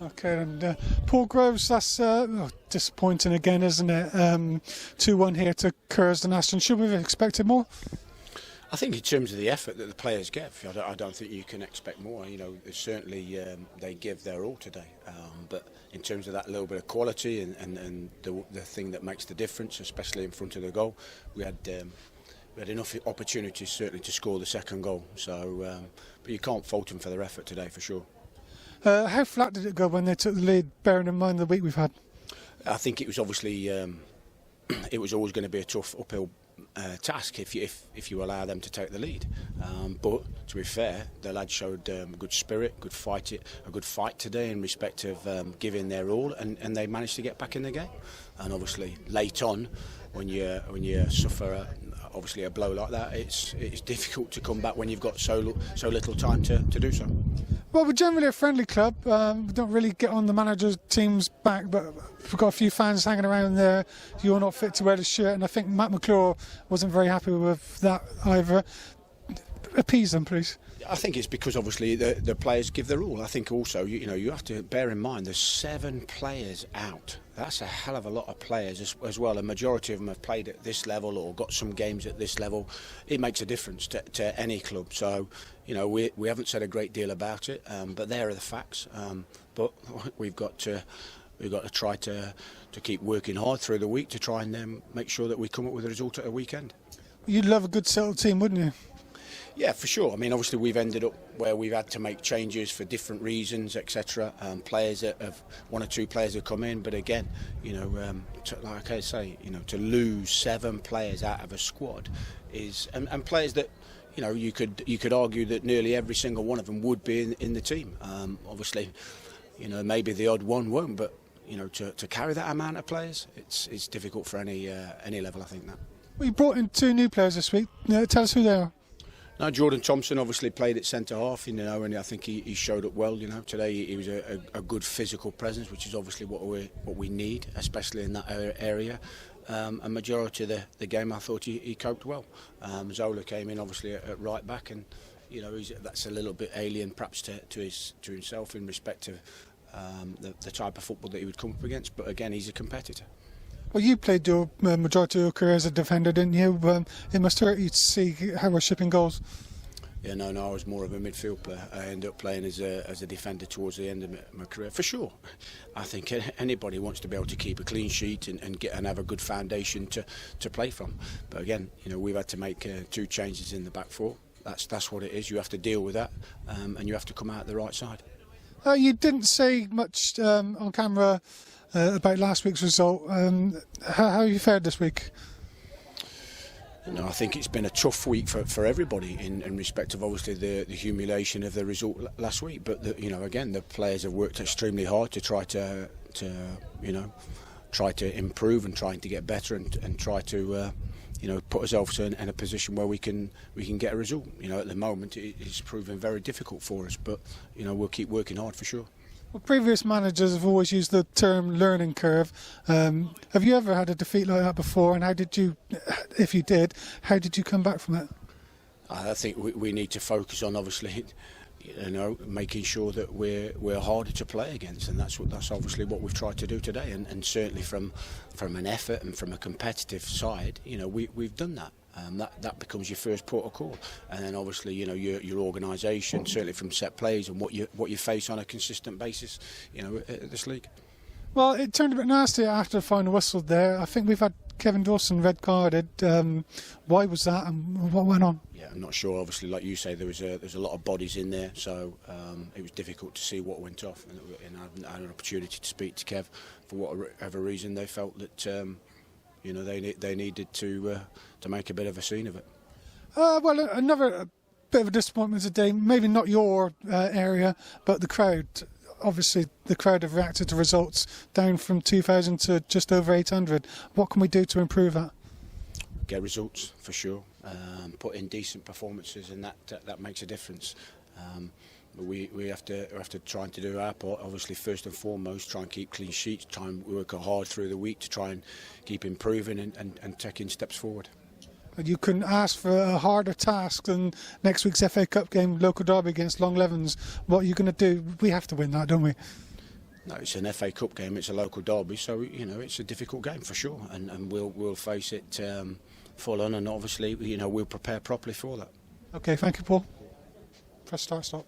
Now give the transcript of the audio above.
Okay, and Paul Groves, that's disappointing again, isn't it? 2-1 here to Curzon Ashton. Should we have expected more? I think in terms of the effort that the players give, I don't think you can expect more. Certainly they give their all today. But in terms of that little bit of quality and the thing that makes the difference, especially in front of the goal, we had enough opportunities certainly to score the second goal. So, but you can't fault them for their effort today for sure. How flat did it go when they took the lead, bearing in mind the week we've had? I think it was obviously it was always going to be a tough uphill task if you allow them to take the lead. But to be fair, the lads showed good spirit, a good fight today in respect of giving their all, and they managed to get back in the game. And obviously late on, when you suffer obviously a blow like that, it's difficult to come back when you've got so little time to do so. Well, we're generally a friendly club. We don't really get on the manager's team's back, but we've got a few fans hanging around there. You're not fit to wear the shirt, and I think Matt McClure wasn't very happy with that either. Appease them, please. I think it's because obviously the players give their all. I think also you have to bear in mind there's 7 players out. That's a hell of a lot of players as well. A majority of them have played at this level or got some games at this level. It makes a difference to any club. So we haven't said a great deal about it, but there are the facts. But we've got to try to keep working hard through the week to try and make sure that we come up with a result at a weekend. You'd love a good settled team, wouldn't you? Yeah, for sure. I mean, obviously we've ended up where we've had to make changes for different reasons, etc. Players have 1 or 2 players have come in, but again, like I say, to lose 7 players out of a squad is and players that you could argue that nearly every single one of them would be in the team. Obviously, maybe the odd one won't, but to carry that amount of players, it's difficult for any level. I think that. Well, you brought in 2 new players this week. Tell us who they are. No, Jordan Thompson obviously played at centre half, and I think he showed up well. Today he was a good physical presence, which is obviously what we need, especially in that area. A majority of the game, I thought he coped well. Zola came in obviously at right back, and that's a little bit alien perhaps to himself in respect to the type of football that he would come up against. But again, he's a competitor. Well, you played your majority of your career as a defender, didn't you? It must hurt you to see how we're shipping goals. Yeah, no, I was more of a midfield player. I ended up playing as a defender towards the end of my career, for sure. I think anybody wants to be able to keep a clean sheet and have a good foundation to play from. But again, we've had to make 2 changes in the back 4. That's what it is. You have to deal with that, and you have to come out the right side. You didn't say much on camera about last week's result. How you fared this week? I think it's been a tough week for everybody in respect of obviously the humiliation of the result last week. But again, the players have worked extremely hard to try to improve and trying to get better and try to put ourselves in a position where we can get a result. At the moment it's proven very difficult for us, but we'll keep working hard for sure. Well, previous managers have always used the term learning curve. Have you ever had a defeat like that before, and how did you, if you did, how did you come back from it? I think we need to focus on obviously making sure that we're harder to play against, and that's obviously what we've tried to do today, and certainly from an effort and from a competitive side, we've done that. That becomes your first port of call, and then obviously your organisation, certainly from set plays and what you face on a consistent basis, at this league. Well, it turned a bit nasty after the final whistle there. I think we've had Kevin Dawson red carded. Why was that, and what went on? Yeah, I'm not sure. Obviously, like you say, there's a lot of bodies in there, so it was difficult to see what went off. And I had an opportunity to speak to Kev. For whatever reason, they felt that they needed to make a bit of a scene of it. Well, another bit of a disappointment today. Maybe not your area, but the crowd. Obviously, the crowd have reacted to results down from 2,000 to just over 800. What can we do to improve that? Get results, for sure. Put in decent performances, and that makes a difference. We have to try to do our part. Obviously, first and foremost, try and keep clean sheets, try and work hard through the week to try and keep improving and taking steps forward. You couldn't ask for a harder task than next week's FA Cup game, local derby against Long Levens. What are you going to do? We have to win that, don't we? No, it's an FA Cup game. It's a local derby, so you know it's a difficult game for sure, and we'll face it full on, and obviously you know we'll prepare properly for that. Okay, thank you, Paul. Press start. Stop.